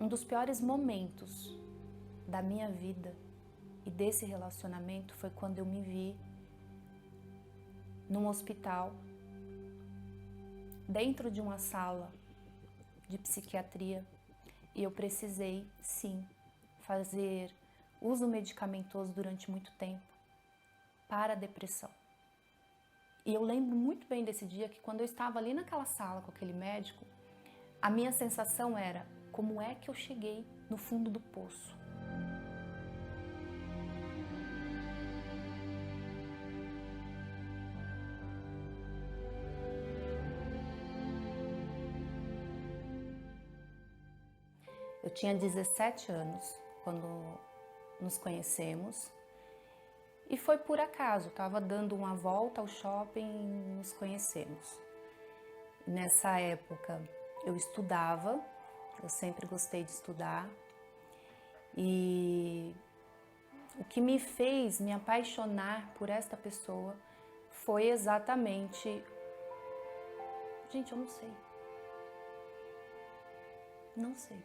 Um dos piores momentos da minha vida e desse relacionamento foi quando eu me vi num hospital, dentro de uma sala de psiquiatria, e eu precisei, sim, fazer uso medicamentoso durante muito tempo para a depressão. E eu lembro muito bem desse dia que quando eu estava ali naquela sala com aquele médico, a minha sensação era: como é que eu cheguei no fundo do poço? Eu tinha 17 anos quando nos conhecemos e foi por acaso, estava dando uma volta ao shopping e nos conhecemos. Nessa época eu estudava, eu sempre gostei de estudar, e o que me fez me apaixonar por esta pessoa foi exatamente... Gente, eu não sei. Não sei.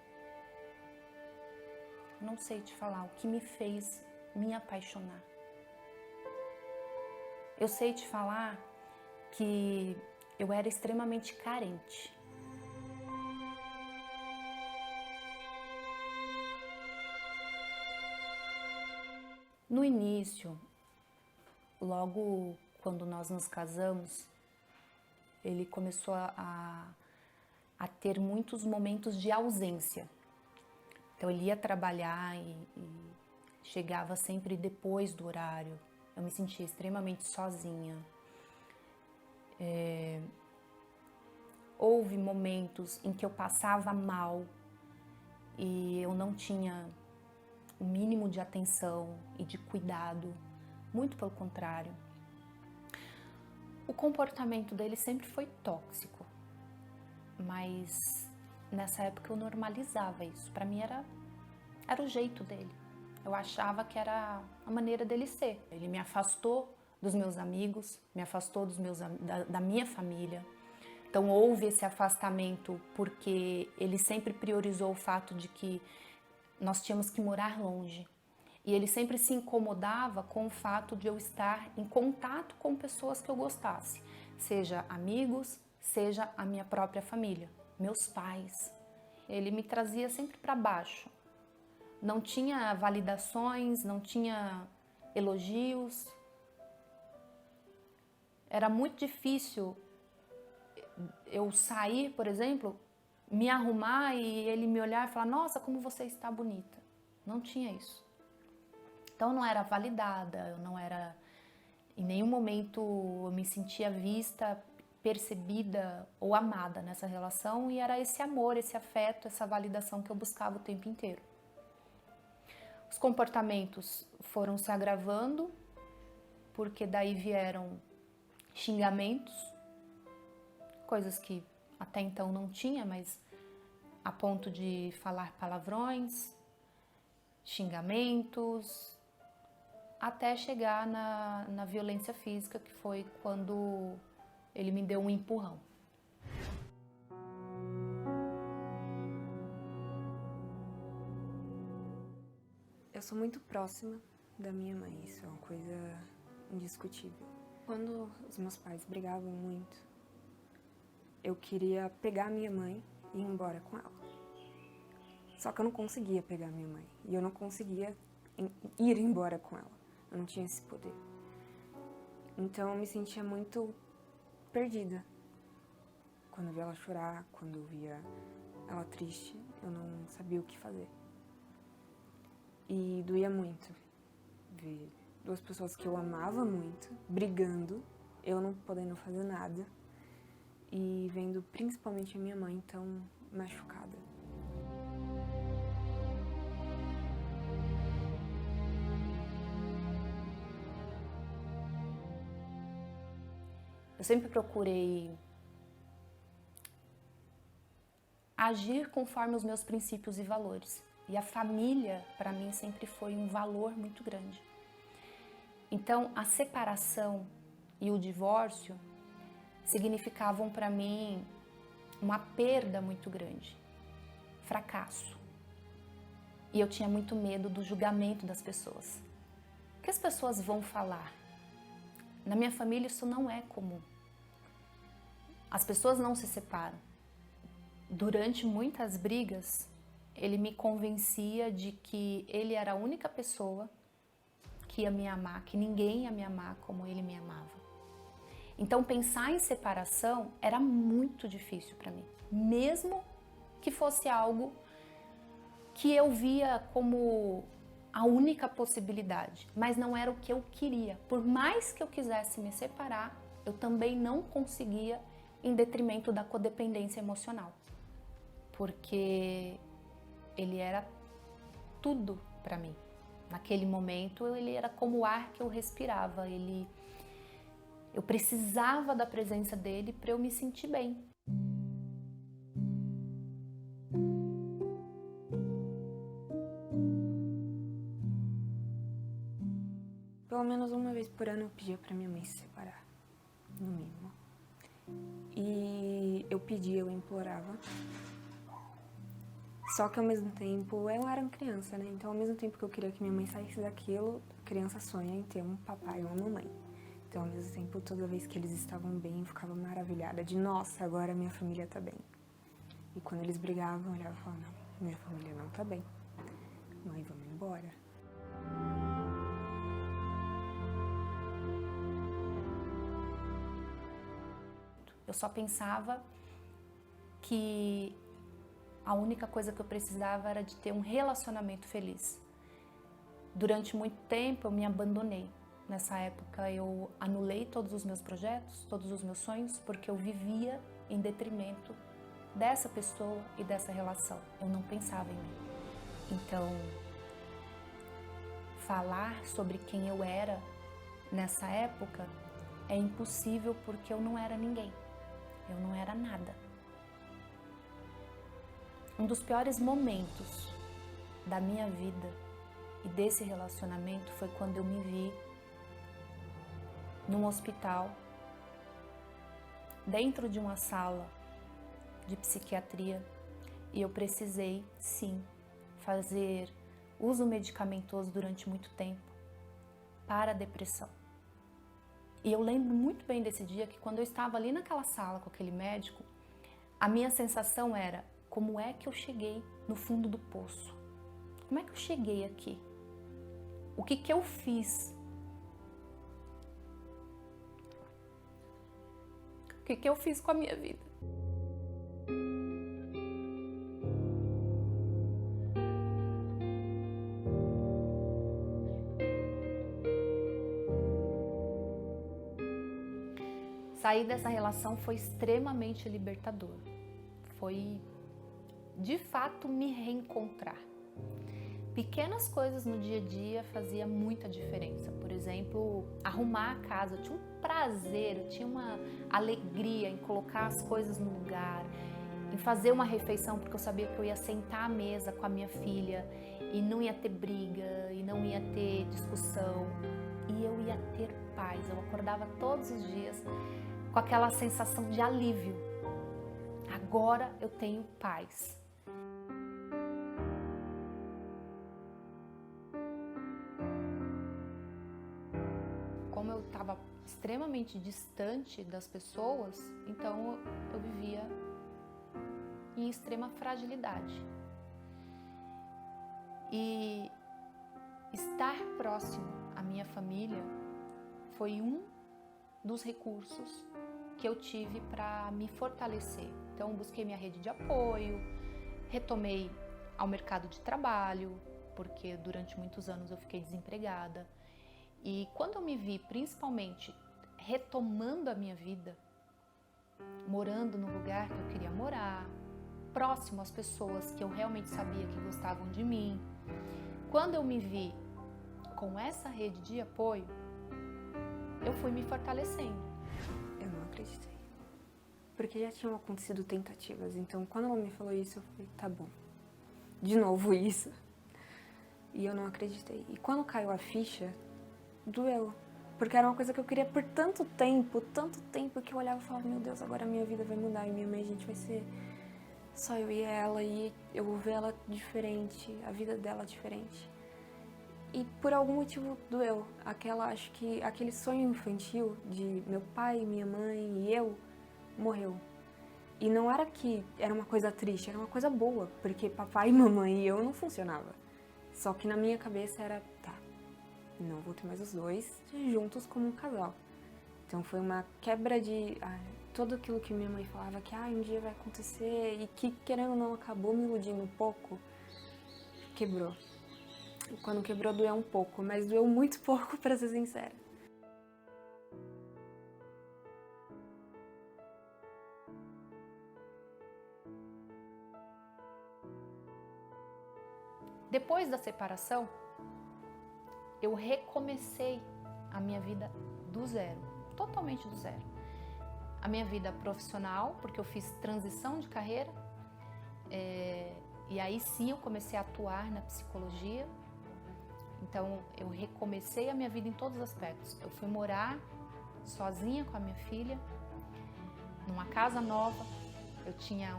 Não sei te falar o que me fez me apaixonar. Eu sei te falar que eu era extremamente carente. No início, logo quando nós nos casamos, ele começou a ter muitos momentos de ausência. Então ele ia trabalhar e chegava sempre depois do horário. Eu me sentia extremamente sozinha. Houve momentos em que eu passava mal e eu não tinha o mínimo de atenção e de cuidado, muito pelo contrário. O comportamento dele sempre foi tóxico, mas nessa época eu normalizava isso. Para mim era o jeito dele. Eu achava que era a maneira dele ser. Ele me afastou dos meus amigos, me afastou da minha família. Então houve esse afastamento porque ele sempre priorizou o fato de que nós tínhamos que morar longe. E ele sempre se incomodava com o fato de eu estar em contato com pessoas que eu gostasse, seja amigos, seja a minha própria família, meus pais. Ele me trazia sempre para baixo. Não tinha validações, não tinha elogios. Era muito difícil eu sair, por exemplo, me arrumar e ele me olhar e falar: nossa, como você está bonita. Não tinha isso. Então eu não era validada, eu não era, em nenhum momento eu me sentia vista, percebida ou amada nessa relação, e era esse amor, esse afeto, essa validação que eu buscava o tempo inteiro. Os comportamentos foram se agravando, porque daí vieram xingamentos, coisas que até então não tinha, mas a ponto de falar palavrões, xingamentos, até chegar na violência física, que foi quando ele me deu um empurrão. Eu sou muito próxima da minha mãe, isso é uma coisa indiscutível. Quando os meus pais brigavam muito, eu queria pegar a minha mãe e ir embora com ela. Só que eu não conseguia pegar a minha mãe, e eu não conseguia ir embora com ela. Eu não tinha esse poder. Então eu me sentia muito perdida. Quando eu via ela chorar, quando eu via ela triste, eu não sabia o que fazer. E doía muito ver duas pessoas que eu amava muito brigando, eu não podendo fazer nada, e vendo principalmente a minha mãe tão machucada. Eu sempre procurei agir conforme os meus princípios e valores. E a família, para mim, sempre foi um valor muito grande. Então, a separação e o divórcio significavam para mim uma perda muito grande, fracasso. E eu tinha muito medo do julgamento das pessoas. O que as pessoas vão falar? Na minha família isso não é comum. As pessoas não se separam. Durante muitas brigas, ele me convencia de que ele era a única pessoa que ia me amar, que ninguém ia me amar como ele me amava. Então pensar em separação era muito difícil para mim, mesmo que fosse algo que eu via como a única possibilidade, mas não era o que eu queria. Por mais que eu quisesse me separar, eu também não conseguia em detrimento da codependência emocional, porque ele era tudo para mim. Naquele momento, ele era como o ar que eu respirava, eu precisava da presença dele para eu me sentir bem. Pelo menos uma vez por ano eu pedia pra minha mãe se separar, no mínimo. E eu pedia, eu implorava. Só que ao mesmo tempo, eu era uma criança, né? Então ao mesmo tempo que eu queria que minha mãe saísse daquilo, a criança sonha em ter um papai ou uma mamãe. Então ao mesmo tempo, toda vez que eles estavam bem, eu ficava maravilhada de, nossa, agora minha família tá bem. E quando eles brigavam, eu olhava e falava, não, minha família não tá bem. Mãe, vamos embora. Eu só pensava que a única coisa que eu precisava era de ter um relacionamento feliz. Durante muito tempo eu me abandonei. Nessa época eu anulei todos os meus projetos, todos os meus sonhos, porque eu vivia em detrimento dessa pessoa e dessa relação. Eu não pensava em mim. Então, falar sobre quem eu era nessa época é impossível porque eu não era ninguém. Eu não era nada. Um dos piores momentos da minha vida e desse relacionamento foi quando eu me vi num hospital, dentro de uma sala de psiquiatria, e eu precisei, sim, fazer uso medicamentoso durante muito tempo para a depressão. E eu lembro muito bem desse dia que quando eu estava ali naquela sala com aquele médico, a minha sensação era, como é que eu cheguei no fundo do poço? Como é que eu cheguei aqui? O que que eu fiz? O que que eu fiz com a minha vida? Sair dessa relação foi extremamente libertador. Foi, de fato, me reencontrar. Pequenas coisas no dia a dia faziam muita diferença. Por exemplo, arrumar a casa. Eu tinha um prazer, eu tinha uma alegria em colocar as coisas no lugar, em fazer uma refeição, porque eu sabia que eu ia sentar à mesa com a minha filha e não ia ter briga, e não ia ter discussão, e eu ia ter paz. Eu acordava todos os dias com aquela sensação de alívio. Agora eu tenho paz. Como eu estava extremamente distante das pessoas, então eu vivia em extrema fragilidade. E estar próximo à minha família foi um dos recursos que eu tive para me fortalecer. Então, busquei minha rede de apoio, retomei ao mercado de trabalho, porque durante muitos anos eu fiquei desempregada. E quando eu me vi, principalmente, retomando a minha vida, morando no lugar que eu queria morar, próximo às pessoas que eu realmente sabia que gostavam de mim, quando eu me vi com essa rede de apoio, eu fui me fortalecendo. Eu não acreditei. Porque já tinham acontecido tentativas, então quando ela me falou isso, eu falei, tá bom, de novo isso. E eu não acreditei. E quando caiu a ficha, doeu. Porque era uma coisa que eu queria por tanto tempo, que eu olhava e falava, meu Deus, agora a minha vida vai mudar e minha mãe, a gente vai ser só eu e ela, e eu vou ver ela diferente, a vida dela diferente. E por algum motivo doeu. Acho que aquele sonho infantil de meu pai, minha mãe e eu morreu. E não era que era uma coisa triste, era uma coisa boa, porque papai, mamãe e eu não funcionava. Só que na minha cabeça era, tá, não vou ter mais os dois juntos como um casal. Então foi uma quebra de tudo aquilo que minha mãe falava que um dia vai acontecer e que, querendo ou não, acabou me iludindo um pouco, quebrou. E quando quebrou doeu um pouco, mas doeu muito pouco, pra ser sincera. Depois da separação, eu recomecei a minha vida do zero, totalmente do zero. A minha vida profissional, porque eu fiz transição de carreira, e aí sim eu comecei a atuar na psicologia. Então eu recomecei a minha vida em todos os aspectos. Eu fui morar sozinha com a minha filha, numa casa nova, eu tinha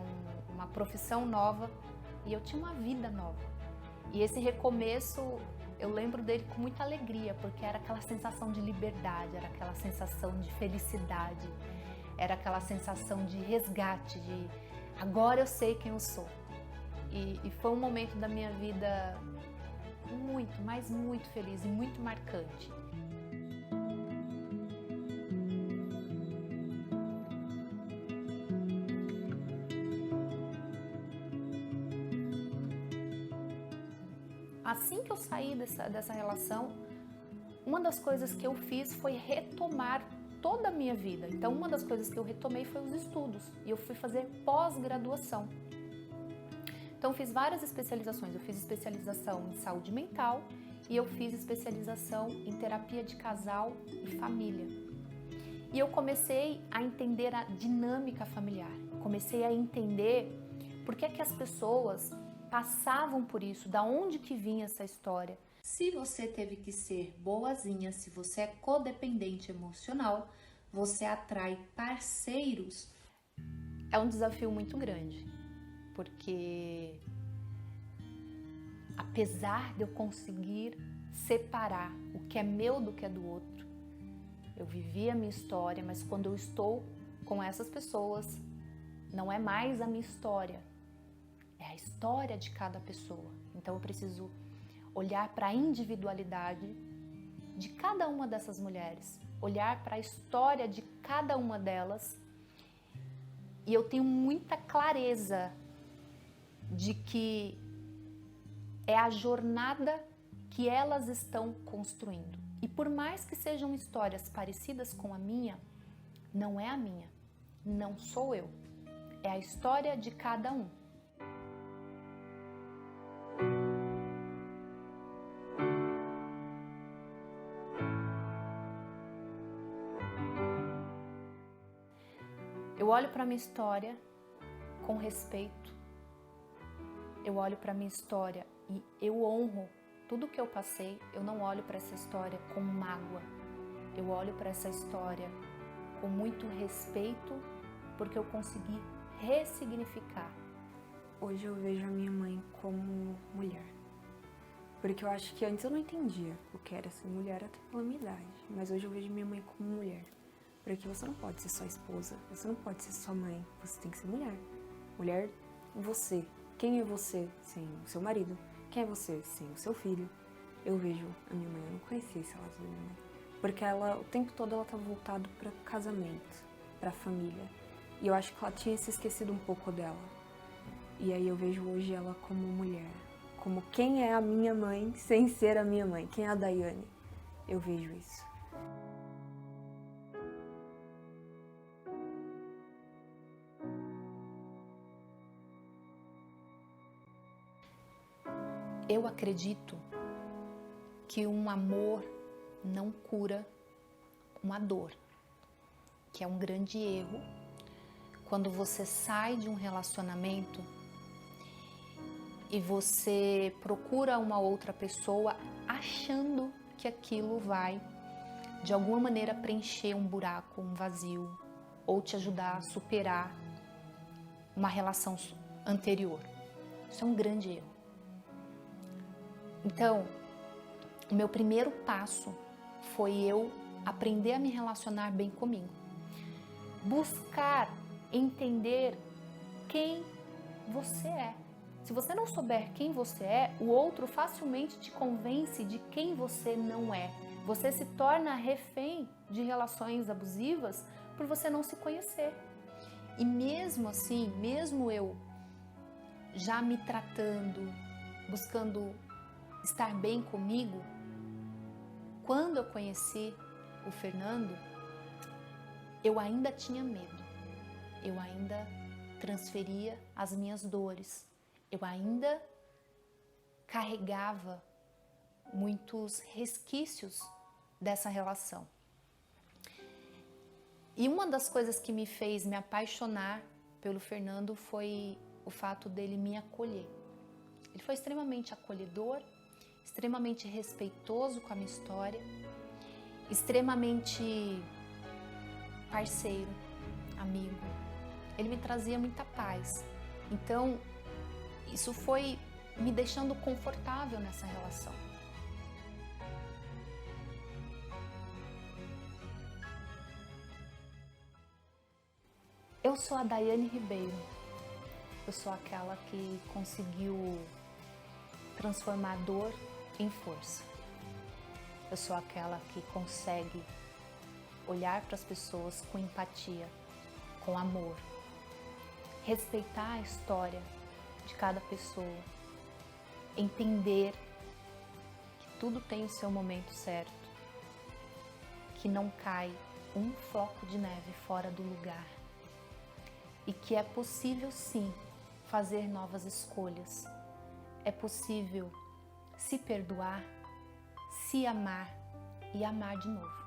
uma profissão nova e eu tinha uma vida nova. E esse recomeço, eu lembro dele com muita alegria, porque era aquela sensação de liberdade, era aquela sensação de felicidade, era aquela sensação de resgate, de agora eu sei quem eu sou. E foi um momento da minha vida muito, mas muito feliz e muito marcante. Assim que eu saí dessa relação, uma das coisas que eu fiz foi retomar toda a minha vida. Então, uma das coisas que eu retomei foi os estudos. E eu fui fazer pós-graduação. Então, eu fiz várias especializações. Eu fiz especialização em saúde mental e eu fiz especialização em terapia de casal e família. E eu comecei a entender a dinâmica familiar. Comecei a entender por que as pessoas passavam por isso, da onde que vinha essa história. Se você teve que ser boazinha, se você é codependente emocional, você atrai parceiros. É um desafio muito grande, porque apesar de eu conseguir separar o que é meu do que é do outro, eu vivi a minha história, mas quando eu estou com essas pessoas, não é mais a minha história, é a história de cada pessoa. Então eu preciso olhar para a individualidade de cada uma dessas mulheres, olhar para a história de cada uma delas, e eu tenho muita clareza de que é a jornada que elas estão construindo. E por mais que sejam histórias parecidas com a minha, não é a minha, não sou eu, é a história de cada um. Eu olho para minha história com respeito, eu olho para minha história e eu honro tudo que eu passei. Eu não olho para essa história com mágoa, eu olho para essa história com muito respeito, porque eu consegui ressignificar. Hoje eu vejo a minha mãe como mulher, porque eu acho que antes eu não entendia o que era ser mulher até pela minha idade, mas hoje eu vejo minha mãe como mulher. Porque você não pode ser só esposa, você não pode ser só mãe, você tem que ser mulher. Mulher, você. Quem é você sem o seu marido? Quem é você sem o seu filho? Eu vejo a minha mãe, eu não conhecia esse lado da minha mãe. Porque ela, o tempo todo, ela estava voltada para casamento, para família. E eu acho que ela tinha se esquecido um pouco dela. E aí eu vejo hoje ela como mulher. Como quem é a minha mãe sem ser a minha mãe. Quem é a Daiane? Eu vejo isso. Eu acredito que um amor não cura uma dor, que é um grande erro quando você sai de um relacionamento e você procura uma outra pessoa achando que aquilo vai, de alguma maneira, preencher um buraco, um vazio, ou te ajudar a superar uma relação anterior. Isso é um grande erro. Então, o meu primeiro passo foi eu aprender a me relacionar bem comigo. Buscar entender quem você é. Se você não souber quem você é, o outro facilmente te convence de quem você não é. Você se torna refém de relações abusivas por você não se conhecer. E mesmo assim, mesmo eu já me tratando, buscando estar bem comigo, quando eu conheci o Fernando, eu ainda tinha medo. Eu ainda transferia as minhas dores. Eu ainda carregava muitos resquícios dessa relação. E uma das coisas que me fez me apaixonar pelo Fernando foi o fato dele me acolher. Ele foi extremamente acolhedor, extremamente respeitoso com a minha história, extremamente parceiro, amigo. Ele me trazia muita paz. Então, isso foi me deixando confortável nessa relação. Eu sou a Daiane Ribeiro. Eu sou aquela que conseguiu transformar dor em força. Eu sou aquela que consegue olhar para as pessoas com empatia, com amor, respeitar a história de cada pessoa, entender que tudo tem o seu momento certo, que não cai um floco de neve fora do lugar e que é possível sim fazer novas escolhas, é possível se perdoar, se amar e amar de novo.